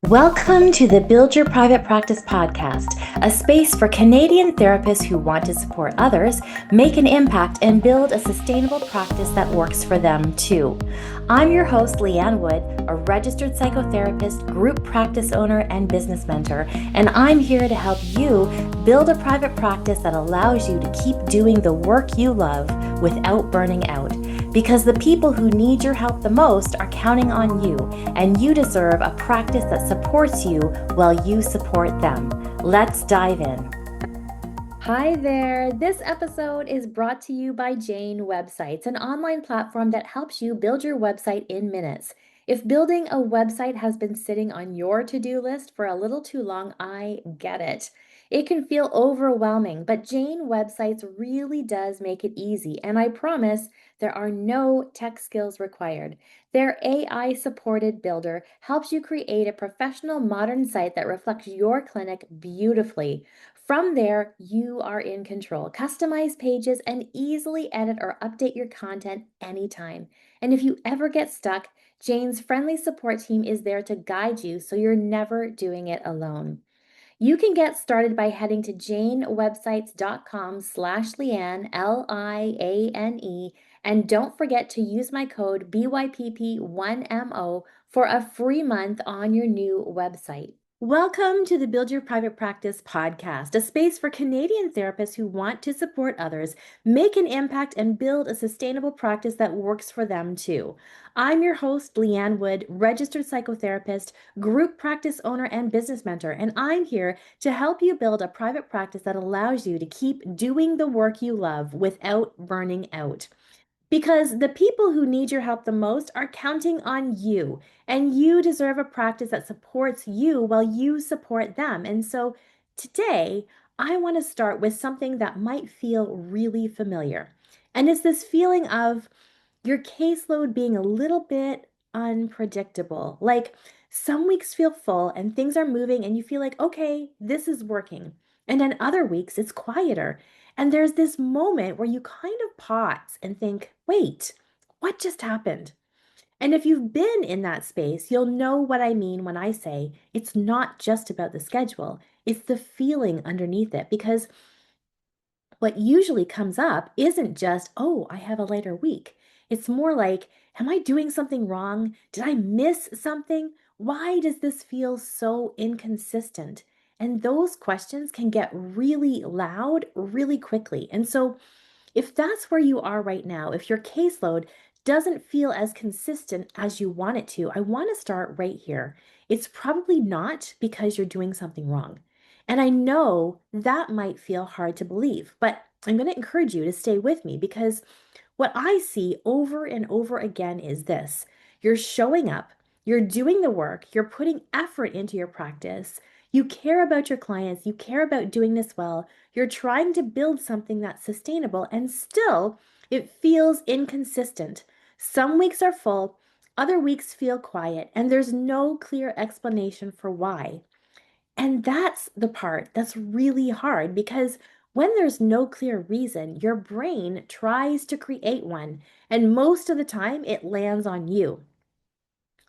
Welcome to the Build Your Private Practice podcast, a space for Canadian therapists who want to support others, make an impact, and build a sustainable practice that works for them too. I'm your host, Liane Wood, a registered psychotherapist, group practice owner, and business mentor, and I'm here to help you build a private practice that allows you to keep doing the work you love without burning out. Because the people who need your help the most are counting on you, and you deserve a practice that supports you while you support them. Let's dive in. Hi there. This episode is brought to you by Jane Websites, an online platform that helps you build your website in minutes. If building a website has been sitting on your to-do list for a little too long, I get it. It can feel overwhelming, but Jane Websites really does make it easy, and I promise there are no tech skills required. Their AI-supported builder helps you create a professional modern site that reflects your clinic beautifully. From there, you are in control. Customize pages and easily edit or update your content anytime. And if you ever get stuck, Jane's friendly support team is there to guide you so you're never doing it alone. You can get started by heading to janewebsites.com/Liane, Liane, and don't forget to use my code BYPP1MO for a free month on your new website. Welcome to the Build Your Private Practice podcast, a space for Canadian therapists who want to support others, make an impact, and build a sustainable practice that works for them too. I'm your host, Liane Wood, registered psychotherapist, group practice owner, and business mentor, and I'm here to help you build a private practice that allows you to keep doing the work you love without burning out. Because the people who need your help the most are counting on you, and you deserve a practice that supports you while you support them. And so today, I want to start with something that might feel really familiar. And it's this feeling of your caseload being a little bit unpredictable. Like some weeks feel full and things are moving, and you feel like, okay, this is working. And then other weeks, it's quieter. And there's this moment where you kind of pause and think, wait, what just happened? And if you've been in that space, you'll know what I mean when I say it's not just about the schedule, it's the feeling underneath it. Because what usually comes up isn't just, oh, I have a lighter week. It's more like, am I doing something wrong? Did I miss something? Why does this feel so inconsistent? And those questions can get really loud really quickly. And so, if that's where you are right now, if your caseload doesn't feel as consistent as you want it to, I want to start right here. It's probably not because you're doing something wrong. And I know that might feel hard to believe, but I'm going to encourage you to stay with me because what I see over and over again is this: you're showing up, you're doing the work, you're putting effort into your practice, you care about your clients, you care about doing this well, you're trying to build something that's sustainable, and still it feels inconsistent. Some weeks are full, other weeks feel quiet, and there's no clear explanation for why. And that's the part that's really hard because when there's no clear reason, your brain tries to create one, and most of the time it lands on you.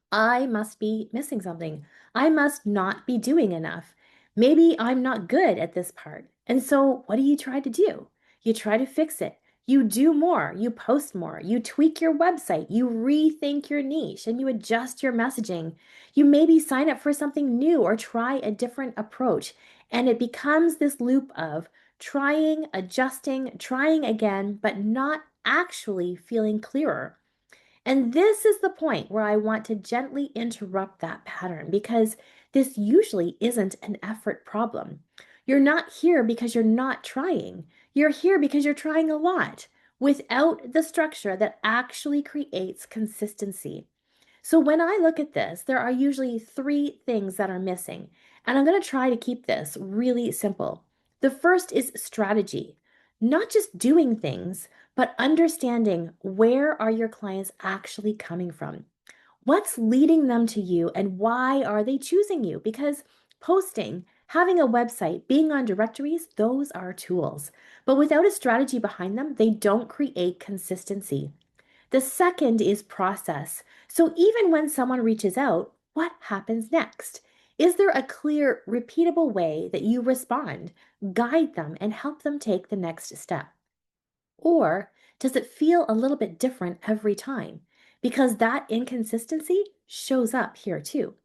I must be missing something. I must not be doing enough. Maybe I'm not good at this part. And so, what do you try to do? You try to fix it. You do more, you post more, you tweak your website, you rethink your niche, and you adjust your messaging. You maybe sign up for something new or try a different approach. And it becomes this loop of trying, adjusting, trying again, but not actually feeling clearer. And this is the point where I want to gently interrupt that pattern because this usually isn't an effort problem. You're not here because you're not trying. You're here because you're trying a lot without the structure that actually creates consistency. So when I look at this, there are usually three things that are missing. And I'm going to try to keep this really simple. The first is strategy, not just doing things, but understanding where are your clients actually coming from? What's leading them to you and why are they choosing you? Because posting, having a website, being on directories, those are tools. But without a strategy behind them, they don't create consistency. The second is process. So even when someone reaches out, what happens next? Is there a clear, repeatable way that you respond, guide them, and help them take the next step? Or does it feel a little bit different every time? Because that inconsistency shows up here too.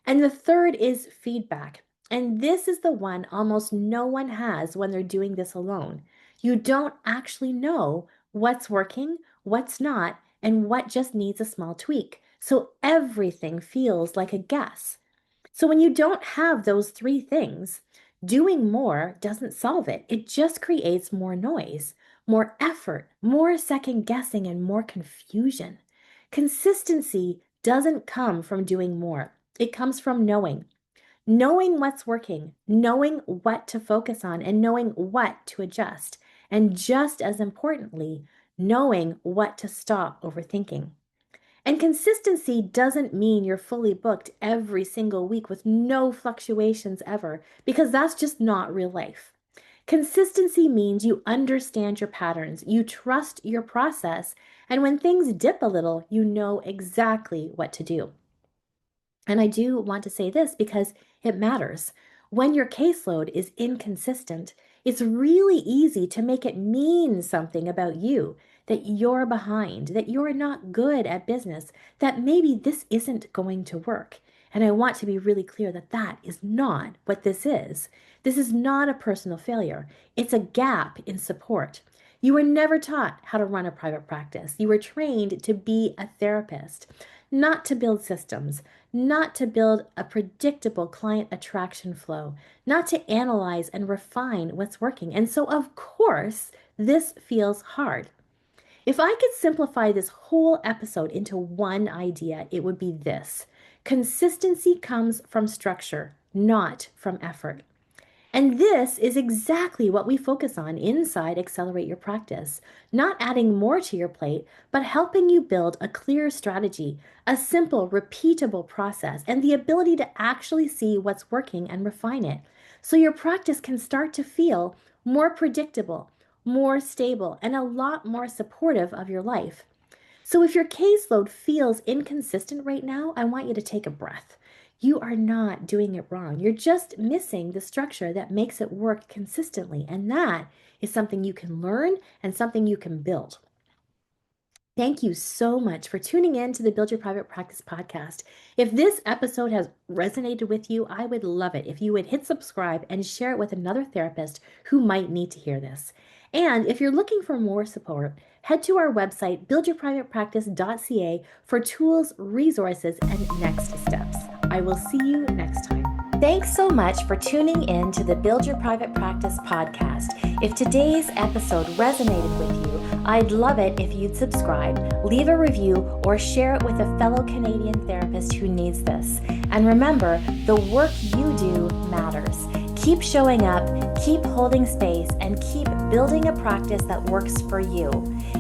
And the third is feedback. And this is the one almost no one has when they're doing this alone. You don't actually know what's working, what's not, and what just needs a small tweak. So everything feels like a guess. So when you don't have those three things, doing more doesn't solve it. It just creates more noise, more effort, more second guessing, and more confusion. Consistency doesn't come from doing more. It comes from knowing what's working, knowing what to focus on, and knowing what to adjust. And just as importantly, knowing what to stop overthinking. And consistency doesn't mean you're fully booked every single week with no fluctuations ever, because that's just not real life. Consistency means you understand your patterns, you trust your process, and when things dip a little, you know exactly what to do. And I do want to say this because it matters. When your caseload is inconsistent, it's really easy to make it mean something about you, that you're behind, that you're not good at business, that maybe this isn't going to work. And I want to be really clear that that is not what this is. This is not a personal failure. It's a gap in support. You were never taught how to run a private practice. You were trained to be a therapist, not to build systems, not to build a predictable client attraction flow, not to analyze and refine what's working. And so, of course, this feels hard. If I could simplify this whole episode into one idea, it would be this: consistency comes from structure, not from effort. And this is exactly what we focus on inside Accelerate Your Practice. Not adding more to your plate, but helping you build a clear strategy, a simple, repeatable process, and the ability to actually see what's working and refine it. So your practice can start to feel more predictable, more stable, and a lot more supportive of your life. So if your caseload feels inconsistent right now, I want you to take a breath. You are not doing it wrong. You're just missing the structure that makes it work consistently. And that is something you can learn and something you can build. Thank you so much for tuning in to the Build Your Private Practice podcast. If this episode has resonated with you, I would love it if you would hit subscribe and share it with another therapist who might need to hear this. And if you're looking for more support, head to our website, buildyourprivatepractice.ca, for tools, resources, and next steps. I will see you next time. Thanks so much for tuning in to the Build Your Private Practice podcast. If today's episode resonated with you, I'd love it if you'd subscribe, leave a review, or share it with a fellow Canadian therapist who needs this. And remember, the work you do matters. Keep showing up, keep holding space, and keep building a practice that works for you.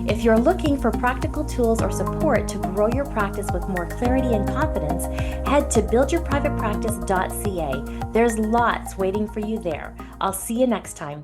If you're looking for practical tools or support to grow your practice with more clarity and confidence, head to buildyourprivatepractice.ca. There's lots waiting for you there. I'll see you next time.